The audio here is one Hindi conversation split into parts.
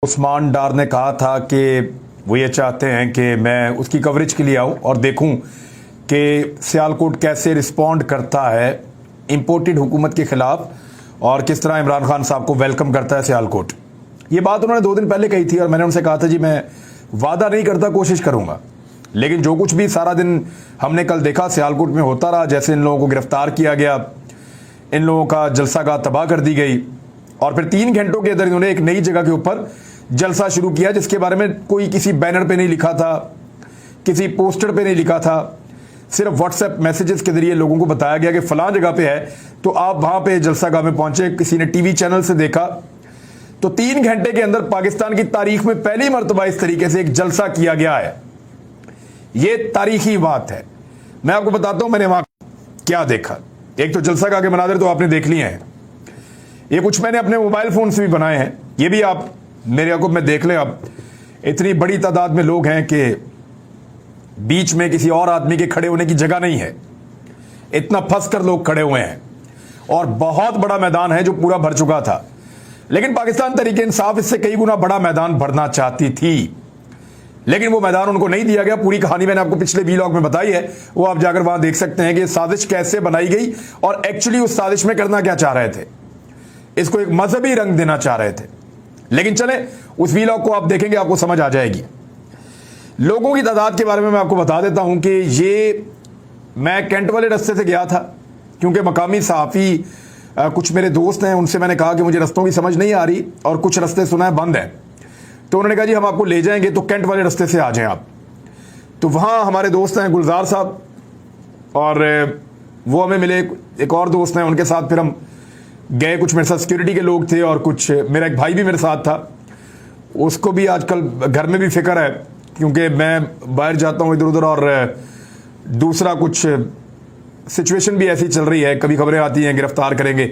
उस्मान डार ने कहा था कि वो ये चाहते हैं कि मैं उसकी कवरेज के लिए आऊं और देखूं कि सियालकोट कैसे रिस्पॉन्ड करता है इंपोर्टेड हुकूमत के खिलाफ और किस तरह इमरान खान साहब को वेलकम करता है सियालकोट। ये बात उन्होंने 2 दिन पहले कही थी और मैंने उनसे कहा था जी मैं वादा नहीं करता, कोशिश करूंगा, लेकिन जो कुछ भी सारा दिन हमने कल देखा सियालकोट में होता रहा, जैसे इन लोगों को गिरफ्तार किया गया, इन लोगों का जलसागाह तबाह कर दी गई और फिर 3 घंटों के अंदर इन्होंने एक नई जगह के ऊपर जलसा शुरू किया जिसके बारे में कोई किसी बैनर पे नहीं लिखा था, किसी पोस्टर पे नहीं लिखा था, सिर्फ व्हाट्सएप मैसेजेस के जरिए लोगों को बताया गया कि फलां जगह पे है तो आप वहां पे जलसागाह में पहुंचे। किसी ने टीवी चैनल से देखा तो 3 घंटे के अंदर पाकिस्तान की तारीख में पहली मर्तबा इस तरीके से एक जलसा किया गया है। ये तारीखी बात है। मैं आपको बताता हूं मैंने वहां क्या देखा। एक तो जलसागाह के मनाजिर तो आपने देख लिए हैं, ये कुछ मैंने अपने मोबाइल फोन से भी बनाए हैं, ये भी आप मेरे को में देख लें। आप इतनी बड़ी तादाद में लोग हैं कि बीच में किसी और आदमी के खड़े होने की जगह नहीं है, इतना फंस कर लोग खड़े हुए हैं और बहुत बड़ा मैदान है जो पूरा भर चुका था। लेकिन पाकिस्तान तहरीक इंसाफ इससे कई गुना बड़ा मैदान भरना चाहती थी, लेकिन वो मैदान उनको नहीं दिया गया। पूरी कहानी मैंने आपको पिछले व्लॉग में बताई है, वो आप जाकर वहां देख सकते हैं कि साजिश कैसे बनाई गई और एक्चुअली उस साजिश में करना क्या चाह रहे थे। इसको एक मजहबी रंग देना चाह रहे थे, लेकिन चले उस व्लॉग को आप देखेंगे आपको समझ आ जाएगी। लोगों की तादाद के बारे में मैं आपको बता देता हूं कि ये मैं कैंट वाले रास्ते से गया था क्योंकि मकामी सहाफ़ी कुछ मेरे दोस्त हैं, उनसे मैंने कहा कि मुझे रस्तों की समझ नहीं आ रही और कुछ रास्ते सुना है बंद है, तो उन्होंने कहा जी हम आपको ले जाएंगे तो कैंट वाले रास्ते से आ जाएं आप। तो वहाँ हमारे दोस्त हैं गुलजार साहब और वो हमें मिले, एक और दोस्त हैं, उनके साथ फिर हम गए। कुछ मेरे साथ सिक्योरिटी के लोग थे और कुछ मेरा एक भाई भी मेरे साथ था, उसको भी आजकल घर में भी फिक्र है क्योंकि मैं बाहर जाता हूँ इधर उधर और दूसरा कुछ सिचुएशन भी ऐसी चल रही है, कभी खबरें आती हैं गिरफ्तार करेंगे,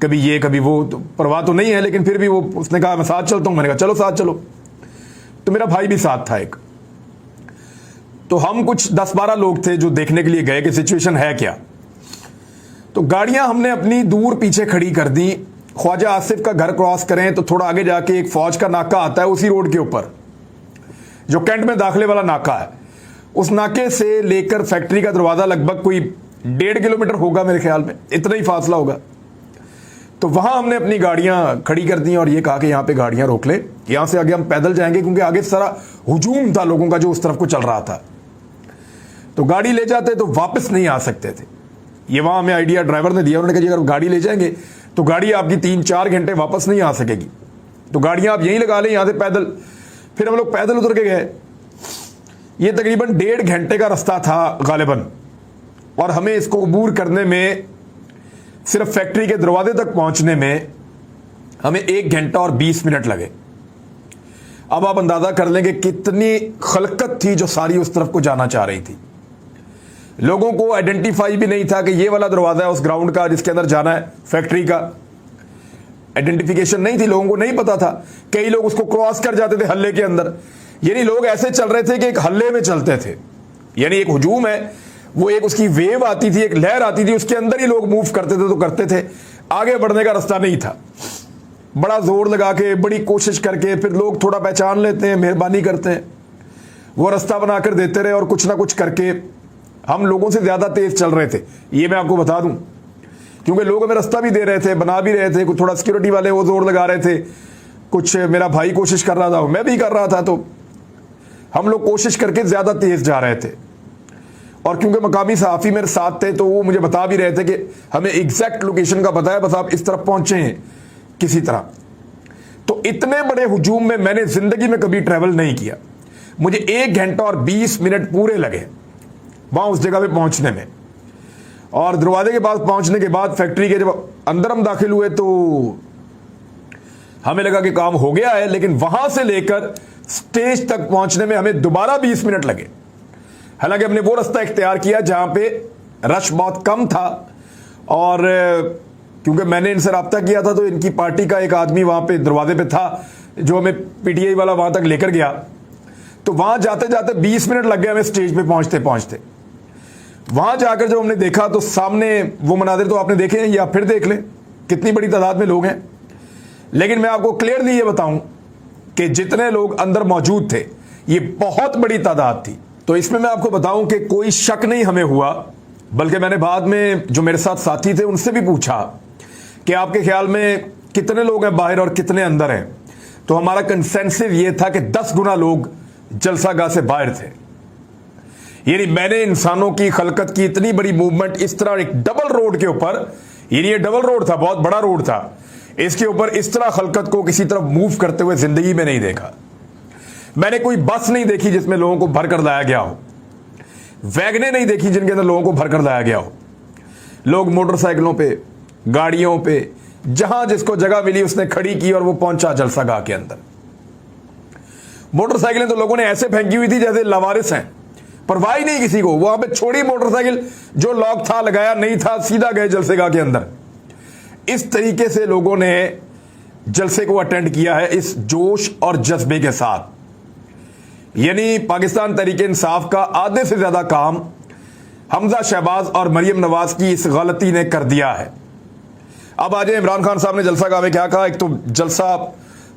कभी ये कभी वो, तो परवाह तो नहीं है, लेकिन फिर भी वो उसने कहा मैं साथ चलता हूँ, मैंने कहा चलो साथ चलो। तो मेरा भाई भी साथ था एक, तो हम कुछ 10-12 लोग थे जो देखने के लिए गए कि सिचुएशन है क्या। तो गाड़ियां हमने अपनी दूर पीछे खड़ी कर दी। ख्वाजा आसिफ का घर क्रॉस करें तो थोड़ा आगे जाके एक फौज का नाका आता है, उसी रोड के ऊपर जो कैंट में दाखिले वाला नाका है, उस नाके से लेकर फैक्ट्री का दरवाजा लगभग कोई 1.5 किलोमीटर होगा मेरे ख्याल में, इतना ही फासला होगा। तो वहां हमने अपनी गाड़ियां खड़ी कर दी और ये कहा कि यहां पे गाड़ियां रोक ले, यहां से आगे हम पैदल जाएंगे क्योंकि आगे सारा हुजूम था लोगों का जो उस तरफ को चल रहा था। तो गाड़ी ले जाते तो वापस नहीं आ सकते थे, ये वहां हमें आइडिया ड्राइवर ने दिया। उन्होंने कहा अगर गाड़ी ले जाएंगे तो गाड़ी आपकी 3-4 घंटे वापस नहीं आ सकेगी, तो गाड़ियां आप यहीं लगा लें यहां से पैदल। फिर हम लोग पैदल उतर के गए। ये तकरीबन 1.5 घंटे का रास्ता था गालिबन और हमें इसको अबूर करने में, सिर्फ फैक्ट्री के दरवाजे तक पहुंचने में हमें 1 घंटा और 20 मिनट लगे। अब आप अंदाजा कर लेंगे कितनी खलकत थी जो सारी उस तरफ को जाना चाह रही थी। लोगों को आइडेंटिफाई भी नहीं था कि ये वाला दरवाजा है उस ग्राउंड का जिसके अंदर जाना है फैक्ट्री का, आइडेंटिफिकेशन नहीं थी, लोगों को नहीं पता था। कई लोग उसको क्रॉस कर जाते थे हल्ले के अंदर, यानी लोग ऐसे चल रहे थे कि एक हल्ले में चलते थे, यानी एक हुजूम है वो एक उसकी वेव आती थी, एक लहर आती थी, उसके अंदर ही लोग मूव करते थे तो करते थे, आगे बढ़ने का रास्ता नहीं था। बड़ा जोर लगा के बड़ी कोशिश करके फिर लोग थोड़ा पहचान लेते हैं, मेहरबानी करते हैं, वो रास्ता बनाकर देते रहे और कुछ ना कुछ करके हम लोगों से ज्यादा तेज चल रहे थे, ये मैं आपको बता दूं, क्योंकि लोग हमें रास्ता भी दे रहे थे, बना भी रहे थे, कुछ थोड़ा सिक्योरिटी वाले वो जोर लगा रहे थे, कुछ मेरा भाई कोशिश कर रहा था, मैं भी कर रहा था, तो हम लोग कोशिश करके ज्यादा तेज जा रहे थे। और क्योंकि मकामी सहाफ़ी मेरे साथ थे तो वो मुझे बता भी रहे थे कि हमें एग्जैक्ट लोकेशन का पता है, बस आप इस तरफ पहुंचे हैं किसी तरह। तो इतने बड़े हुजूम में मैंने जिंदगी में कभी ट्रैवल नहीं किया। मुझे 1 घंटा और 20 मिनट पूरे लगे वहां उस जगह पे पहुंचने में। और दरवाजे के पास पहुंचने के बाद फैक्ट्री के जब अंदर हम दाखिल हुए तो हमें लगा कि काम हो गया है, लेकिन वहां से लेकर स्टेज तक पहुंचने में हमें दोबारा 20 मिनट लगे। हालांकि हमने वो रास्ता इख्तियार किया जहां पे रश बहुत कम था और क्योंकि मैंने इनसे रब्ता किया था तो इनकी पार्टी का एक आदमी वहां पे दरवाजे पे था जो हमें पीटीआई वाला वहां तक लेकर गया। तो वहां जाते जाते 20 मिनट लग गए हमें स्टेज पे पहुंचते पहुंचते। वहां जाकर जब हमने देखा तो सामने वो मनाजिर तो आपने देखे हैं, या फिर देख लें कितनी बड़ी तादाद में लोग हैं। लेकिन मैं आपको क्लियरली ये बताऊं कि जितने लोग अंदर मौजूद थे ये बहुत बड़ी तादाद थी। तो इसमें मैं आपको बताऊं कि कोई शक नहीं हमें हुआ, बल्कि मैंने बाद में जो मेरे साथ साथी थे उनसे भी पूछा कि आपके ख्याल में कितने लोग हैं बाहर और कितने अंदर हैं। तो हमारा कंसेंसस ये था कि 10 गुना लोग जलसागाह से बाहर थे। यानी मैंने इंसानों की खलकत की इतनी बड़ी मूवमेंट इस तरह एक डबल रोड के ऊपर, यानी ये डबल रोड था, बहुत बड़ा रोड था, इसके ऊपर इस तरह खलकत को किसी तरफ मूव करते हुए जिंदगी में नहीं देखा। मैंने कोई बस नहीं देखी जिसमें लोगों को भर कर लाया गया हो, वैगनें नहीं देखी जिनके अंदर लोगों को भर कर लाया गया हो। लोग मोटरसाइकिलों पे, गाड़ियों पे, जहां जिसको जगह मिली उसने खड़ी की और वो पहुंचा जलसागाह के अंदर। मोटरसाइकिलें तो लोगों ने ऐसे फेंकी हुई थी जैसे लावारिस हैं, परवाह ही नहीं किसी को। वहां पे छोड़ी मोटरसाइकिल, जो लॉक था लगाया नहीं था, सीधा गए जलसेगाह के अंदर। इस तरीके से लोगों ने जलसे को अटेंड किया है, इस जोश और जज्बे के साथ। यानी पाकिस्तान तहरीके इंसाफ का आधे से ज्यादा काम हमजा शहबाज और मरियम नवाज की इस गलती ने कर दिया है। अब आज इमरान खान साहब ने जलसागाह में क्या कहा। एक तो जलसा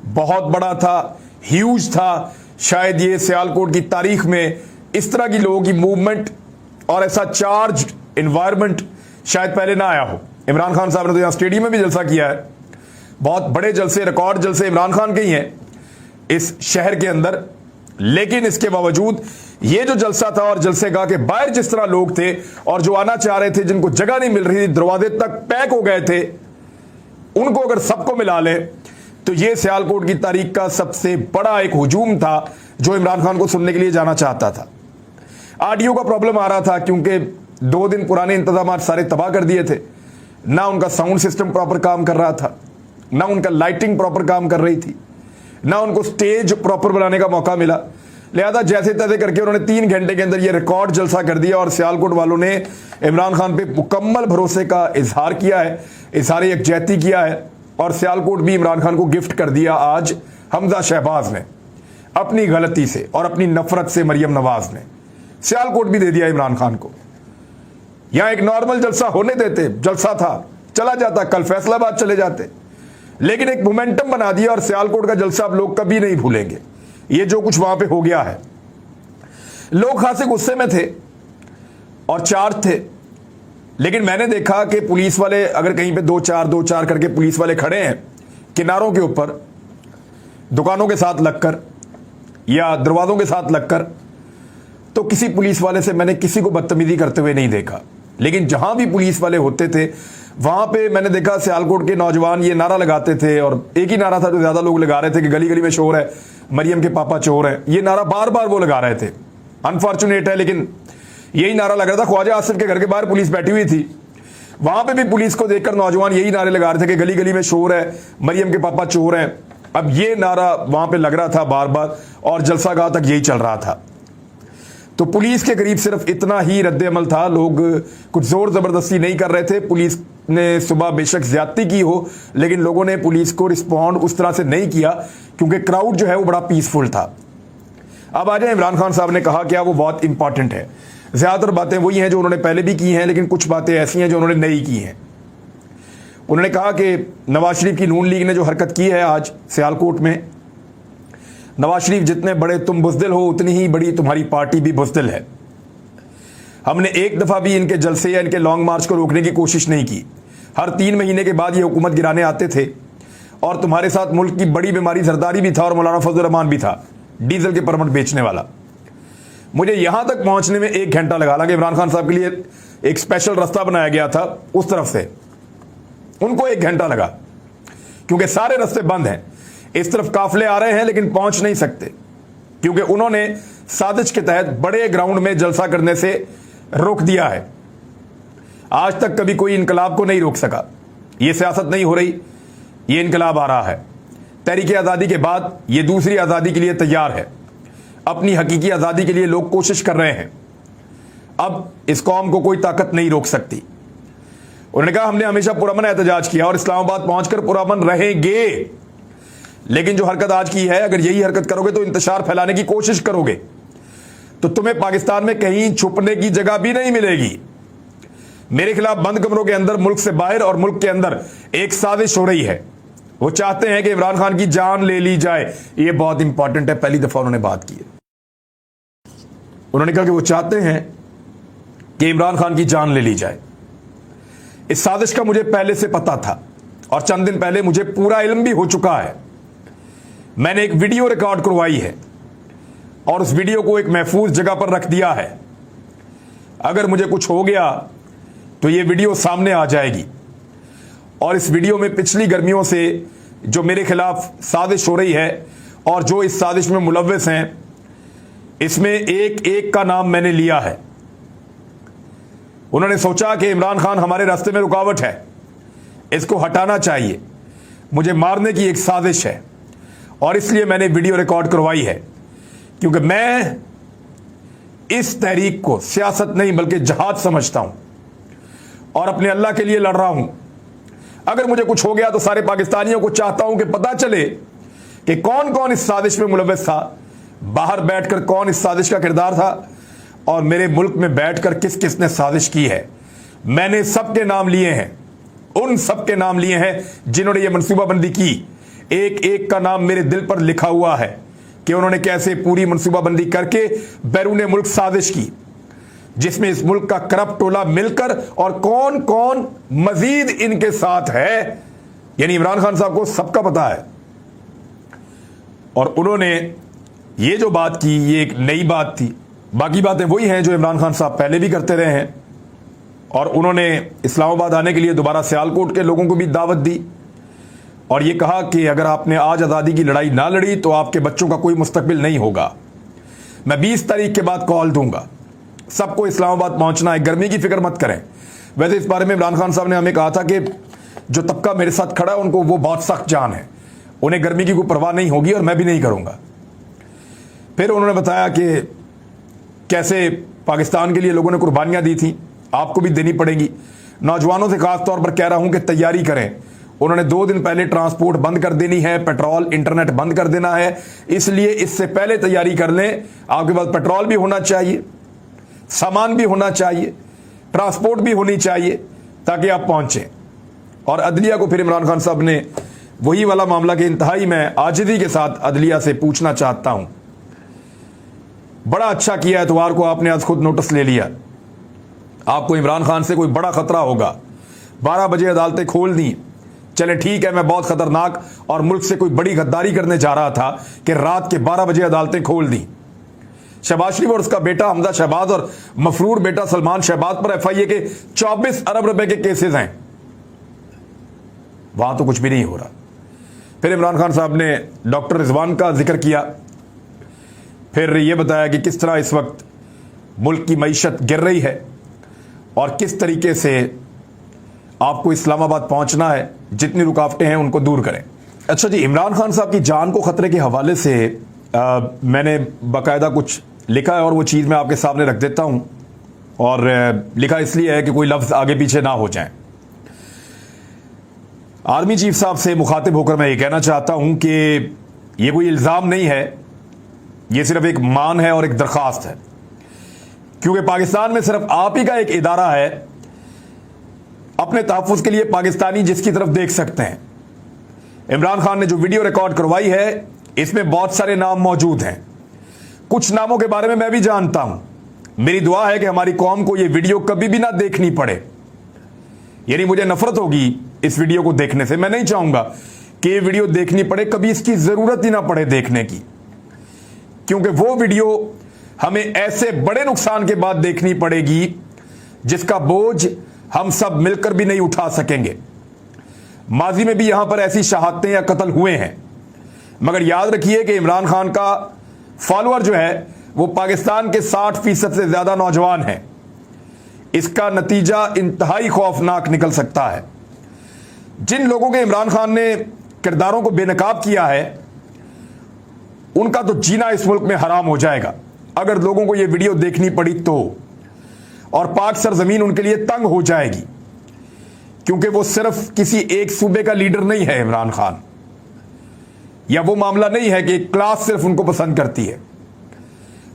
बहुत बड़ा था, ह्यूज था, शायद ये सियालकोट की तारीख में इस तरह की लोगों की मूवमेंट और ऐसा चार्ज एनवायरनमेंट शायद पहले ना आया हो। इमरान खान साहब ने तो यहां स्टेडियम में भी जलसा किया है। बहुत बड़े जलसे, रिकॉर्ड जलसे इमरान खान के ही हैं इस शहर के अंदर। लेकिन इसके बावजूद ये जो जलसा था और जलसेगाह के बाहर जिस तरह लोग थे और जो आना चाह रहे थे, जिनको जगह नहीं मिल रही थी, दरवाजे तक पैक हो गए थे, उनको अगर सबको मिला ले तो ये सियालकोट की तारीख का सबसे बड़ा एक हुजूम था जो इमरान खान को सुनने के लिए जाना चाहता था। ऑडियो का प्रॉब्लम आ रहा था क्योंकि 2 दिन पुराने इंतजाम सारे तबाह कर दिए थे। ना उनका साउंड सिस्टम प्रॉपर काम कर रहा था, ना उनका लाइटिंग प्रॉपर काम कर रही थी, ना उनको स्टेज प्रॉपर बनाने का मौका मिला। लिहाजा जैसे तैसे करके उन्होंने 3 घंटे के अंदर यह रिकॉर्ड जलसा कर दिया और सियालकोट वालों ने इमरान खान पे मुकम्मल भरोसे का इजहार किया है, इजहार यकजहती किया है। और सियालकोट भी इमरान खान को गिफ्ट कर दिया आज हमजा शहबाज ने, अपनी गलती से और अपनी नफरत से मरियम नवाज ने सियालकोट भी दे दिया इमरान खान को। यहां एक नॉर्मल जलसा होने देते, जलसा था चला जाता, कल फैसलाबाद चले जाते, लेकिन एक मोमेंटम बना दिया और सियालकोट का जलसा अब लोग कभी नहीं भूलेंगे। ये जो कुछ वहां पे हो गया है, लोग खासे गुस्से में थे और चार्ज थे। लेकिन मैंने देखा कि पुलिस वाले अगर कहीं पे 2-4 करके पुलिस वाले खड़े हैं किनारों के ऊपर, दुकानों के साथ लगकर या दरवाजों के साथ लगकर, तो किसी पुलिस वाले से मैंने किसी को बदतमीजी करते हुए नहीं देखा। लेकिन जहां भी पुलिस वाले होते थे वहां पे मैंने देखा सियालकोट के नौजवान ये नारा लगाते थे, और एक ही नारा था जो ज्यादा लोग लगा रहे थे कि गली गली में शोर है, मरियम के पापा चोर है। ये नारा बार बार वो लगा रहे थे। अनफॉर्चुनेट है लेकिन यही नारा लग रहा था। ख्वाजा आसिफ के घर के बाहर पुलिस बैठी हुई थी, वहां पे भी पुलिस को देखकर नौजवान यही नारे लगा रहे थे कि गली गली में शोर है, मरियम के पापा चोर हैं। अब ये नारा वहां पे लग रहा था बार बार और जलसागाह तक यही चल रहा था। तो पुलिस के करीब सिर्फ इतना ही रद्द-ए-अमल था, लोग कुछ जोर जबरदस्ती नहीं कर रहे थे। पुलिस ने सुबह बेशक ज्यादती की हो, लेकिन लोगों ने पुलिस को रिस्पॉन्ड उस तरह से नहीं किया क्योंकि क्राउड जो है वो बड़ा पीसफुल था। अब आज इमरान खान साहब ने कहा क्या, वो बहुत इंपॉर्टेंट है। ज्यादातर बातें वही हैं जो उन्होंने पहले भी की हैं, लेकिन कुछ बातें ऐसी हैं जो उन्होंने नहीं की हैं। उन्होंने कहा कि नवाज शरीफ की नून लीग ने जो हरकत की है आज सियालकोट में, नवाज शरीफ जितने बड़े तुम बुज़दिल हो उतनी ही बड़ी तुम्हारी पार्टी भी बुज़दिल है। हमने एक दफा भी इनके जलसे या इनके लॉन्ग मार्च को रोकने की कोशिश नहीं की। हर 3 महीने के बाद ये हुकूमत गिराने आते थे और तुम्हारे साथ मुल्क की बड़ी बीमारी जरदारी भी था और मौलाना फजल रहमान भी था, डीजल के परमिट बेचने वाला। मुझे यहां तक पहुंचने में 1 घंटा लगा। हालांकि इमरान खान साहब के लिए एक स्पेशल रास्ता बनाया गया था उस तरफ से, उनको 1 घंटा लगा क्योंकि सारे रास्ते बंद हैं। इस तरफ काफले आ रहे हैं लेकिन पहुंच नहीं सकते क्योंकि उन्होंने साजिश के तहत बड़े ग्राउंड में जलसा करने से रोक दिया है। आज तक कभी कोई इनकलाब को नहीं रोक सका। यह सियासत नहीं हो रही, यह इनकलाब आ रहा है। तहरीक आज़ादी के बाद यह दूसरी आज़ादी के लिए तैयार है। अपनी हकीकी आज़ादी के लिए लोग कोशिश कर रहे हैं। अब इस कौम को कोई ताकत नहीं रोक सकती। उन्होंने कहा हमने हमेशा पुरअमन एहतजाज किया और इस्लामाबाद पहुंचकर पुरअमन रहेंगे, लेकिन जो हरकत आज की है, अगर यही हरकत करोगे तो इंतशार फैलाने की कोशिश करोगे तो तुम्हें पाकिस्तान में कहीं छुपने की जगह भी नहीं मिलेगी। मेरे खिलाफ बंद कमरों के अंदर, मुल्क से बाहर और मुल्क के अंदर एक साजिश हो रही है वो चाहते हैं कि इमरान खान की जान ले ली जाए। ये बहुत इंपॉर्टेंट है, पहली दफा उन्होंने बात की है। उन्होंने कहा कि वो चाहते हैं कि इमरान खान की जान ले ली जाए। इस साजिश का मुझे पहले से पता था और चंद दिन पहले मुझे पूरा इल्म भी हो चुका है। मैंने एक वीडियो रिकॉर्ड करवाई है और उस वीडियो को एक महफूज जगह पर रख दिया है। अगर मुझे कुछ हो गया तो ये वीडियो सामने आ जाएगी और इस वीडियो में पिछली गर्मियों से जो मेरे खिलाफ साजिश हो रही है और जो इस साजिश में मुलव्विस हैं, इसमें एक एक का नाम मैंने लिया है। उन्होंने सोचा कि इमरान खान हमारे रास्ते में रुकावट है, इसको हटाना चाहिए, मुझे मारने की एक साजिश है और इसलिए मैंने वीडियो रिकॉर्ड करवाई है, क्योंकि मैं इस तहरीक को सियासत नहीं बल्कि जहाद समझता हूं और अपने अल्लाह के लिए लड़ रहा हूं। अगर मुझे कुछ हो गया तो सारे पाकिस्तानियों को चाहता हूं कि पता चले कि कौन कौन इस साजिश में मुलव्विस था, बाहर बैठकर कौन इस साजिश का किरदार था और मेरे मुल्क में बैठकर किस किस ने साजिश की है। मैंने सबके नाम लिए हैं, उन सबके नाम लिए हैं जिन्होंने ये मनसूबाबंदी की। एक एक का नाम मेरे दिल पर लिखा हुआ है कि उन्होंने कैसे पूरी मनसूबाबंदी करके बैरून मुल्क साजिश की, जिसमें इस मुल्क का करप्ट टोला मिलकर और कौन कौन मजीद इनके साथ है, यानी इमरान खान साहब को सबका पता है। और उन्होंने ये जो बात की ये एक नई बात थी, बाकी बातें वही हैं जो इमरान खान साहब पहले भी करते रहे हैं। और उन्होंने इस्लामाबाद आने के लिए दोबारा सियालकोट के लोगों को भी दावत दी और ये कहा कि अगर आपने आज आज़ादी की लड़ाई ना लड़ी तो आपके बच्चों का कोई मुस्तकबिल नहीं होगा। मैं 20 तारीख के बाद कॉल दूंगा, सबको इस्लामाबाद पहुंचना है, गर्मी की फिक्र मत करें। वैसे इस बारे में इमरान खान साहब ने हमें कहा था कि जो तबका मेरे साथ खड़ा है उनको वो बहुत सख्त जान है, उन्हें गर्मी की कोई परवाह नहीं होगी और मैं भी नहीं करूंगा। फिर उन्होंने बताया कि कैसे पाकिस्तान के लिए लोगों ने कुर्बानियां दी थी, आपको भी देनी पड़ेगी। नौजवानों से खास तौर पर कह रहा हूं कि तैयारी करें। उन्होंने 2 दिन पहले ट्रांसपोर्ट बंद कर देनी है, पेट्रोल इंटरनेट बंद कर देना है, इसलिए इससे पहले तैयारी कर लें। आपके पास पेट्रोल भी होना चाहिए, सामान भी होना चाहिए, ट्रांसपोर्ट भी होनी चाहिए ताकि आप पहुंचें। और अदलिया को फिर इमरान खान साहब ने वही वाला मामला के इंतहाई मैं आजिज़ी के साथ अदलिया से पूछना चाहता हूं। बड़ा अच्छा किया एतवार को आपने आज खुद नोटिस ले लिया, आपको इमरान खान से कोई बड़ा खतरा होगा। 12 बजे अदालतें खोल दी, चले ठीक है, मैं बहुत खतरनाक और मुल्क से कोई बड़ी गद्दारी करने जा रहा था कि रात के 12 बजे अदालतें खोल दी। शहबाज शरीफ और उसका बेटा हमजा शहबाज और मफरूर बेटा सलमान शहबाज पर FIA के 24 अरब रुपए के केसेस हैं, वहां तो कुछ भी नहीं हो रहा। फिर इमरान खान साहब ने डॉक्टर रिजवान का जिक्र किया, फिर यह बताया कि किस तरह इस वक्त मुल्क की मईशत गिर रही है और किस तरीके से आपको इस्लामाबाद पहुंचना है, जितनी रुकावटें हैं उनको दूर करें। अच्छा जी, इमरान खान साहब की जान को खतरे के हवाले से मैंने बाकायदा कुछ लिखा है और वो चीज़ मैं आपके सामने रख देता हूं। और लिखा इसलिए है कि कोई लफ्ज़ आगे पीछे ना हो जाए। आर्मी चीफ साहब से मुखातिब होकर मैं ये कहना चाहता हूं कि ये कोई इल्ज़ाम नहीं है, ये सिर्फ एक मान है और एक दरख्वास्त है, क्योंकि पाकिस्तान में सिर्फ आप ही का एक इदारा है अपने तहफ़्फ़ुज़ के लिए पाकिस्तानी जिसकी तरफ देख सकते हैं। इमरान खान ने जो वीडियो रिकॉर्ड करवाई है इसमें बहुत सारे नाम मौजूद हैं, कुछ नामों के बारे में मैं भी जानता हूं। मेरी दुआ है कि हमारी कौम को यह वीडियो कभी भी ना देखनी पड़े, यानी मुझे नफरत होगी इस वीडियो को देखने से। मैं नहीं चाहूंगा कि ये वीडियो देखनी पड़े, कभी इसकी जरूरत ही ना पड़े देखने की, क्योंकि वो वीडियो हमें ऐसे बड़े नुकसान के बाद देखनी पड़ेगी जिसका बोझ हम सब मिलकर भी नहीं उठा सकेंगे। माजी में भी यहां पर ऐसी शहादतें या कत्ल हुए हैं, मगर याद रखिए कि इमरान खान का फॉलोअर जो है वो पाकिस्तान के 60% से ज्यादा नौजवान हैं। इसका नतीजा इंतहाई खौफनाक निकल सकता है। जिन लोगों के इमरान खान ने किरदारों को बेनकाब किया है उनका तो जीना इस मुल्क में हराम हो जाएगा अगर लोगों को यह वीडियो देखनी पड़ी तो, और पाक सरजमीन उनके लिए तंग हो जाएगी, क्योंकि वो सिर्फ किसी एक सूबे का लीडर नहीं है इमरान खान, या वो मामला नहीं है कि एक क्लास सिर्फ उनको पसंद करती है।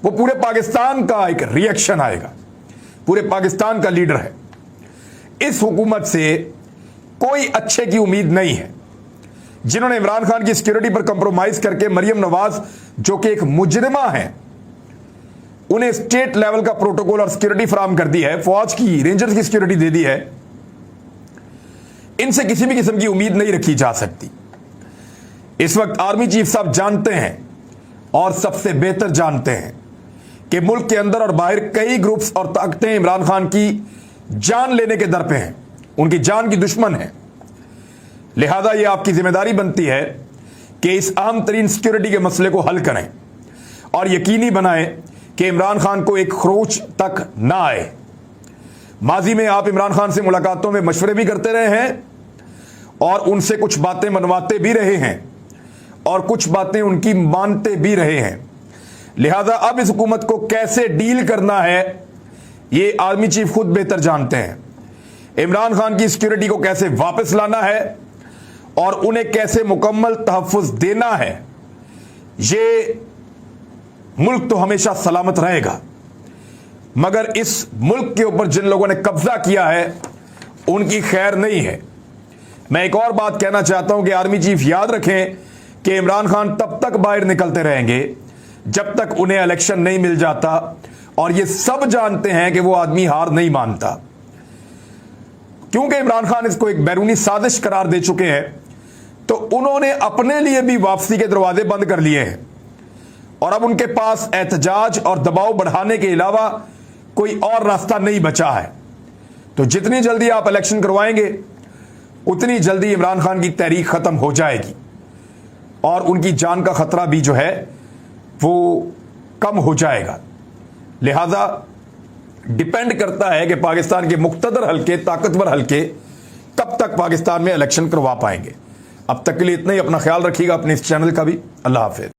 वो पूरे पाकिस्तान का एक रिएक्शन आएगा, पूरे पाकिस्तान का लीडर है। इस हुकूमत से कोई अच्छे की उम्मीद नहीं है, जिन्होंने इमरान खान की सिक्योरिटी पर कंप्रोमाइज करके मरियम नवाज, जो कि एक मुजरिमा है, उन्हें स्टेट लेवल का प्रोटोकॉल और सिक्योरिटी फराहम कर दी है, फौज की, रेंजर्स की सिक्योरिटी दे दी है। इनसे किसी भी किस्म की उम्मीद नहीं रखी जा सकती। इस वक्त आर्मी चीफ साहब जानते हैं और सबसे बेहतर जानते हैं कि मुल्क के अंदर और बाहर कई ग्रुप्स और ताकतें इमरान खान की जान लेने के दर पे हैं, उनकी जान की दुश्मन है। लिहाजा यह आपकी जिम्मेदारी बनती है कि इस अहम तरीन सिक्योरिटी के मसले को हल करें और यकीनी बनाएं कि इमरान खान को एक खरोच तक ना आए। माजी में आप इमरान खान से मुलाकातों में मशवरे भी करते रहे हैं और उनसे कुछ बातें मनवाते भी रहे हैं और कुछ बातें उनकी मानते भी रहे हैं। लिहाजा अब इस हुकूमत को कैसे डील करना है, ये आर्मी चीफ खुद बेहतर जानते हैं। इमरान खान की सिक्योरिटी को कैसे वापस लाना है और उन्हें कैसे मुकम्मल तहफ़्फ़ुज़ देना है, ये मुल्क तो हमेशा सलामत रहेगा, मगर इस मुल्क के ऊपर जिन लोगों ने कब्जा किया है उनकी खैर नहीं है। मैं एक और बात कहना चाहता हूं कि आर्मी चीफ याद रखें कि इमरान खान तब तक बाहर निकलते रहेंगे जब तक उन्हें इलेक्शन नहीं मिल जाता, और ये सब जानते हैं कि वो आदमी हार नहीं मानता, क्योंकि इमरान खान इसको एक बैरूनी साजिश करार दे चुके हैं। तो उन्होंने अपने लिए भी वापसी के दरवाजे बंद कर लिए हैं और अब उनके पास एहतजाज और दबाव बढ़ाने के अलावा कोई और रास्ता नहीं बचा है। तो जितनी जल्दी आप इलेक्शन करवाएंगे उतनी जल्दी इमरान खान की तहरीक खत्म हो जाएगी और उनकी जान का खतरा भी जो है वो कम हो जाएगा। लिहाजा डिपेंड करता है कि पाकिस्तान के मुख्तदर हल्के, ताकतवर हल्के कब तक पाकिस्तान में इलेक्शन करवा पाएंगे। अब तक के लिए इतना ही। अपना ख्याल रखिएगा, अपने इस चैनल का भी। अल्लाह हाफिज।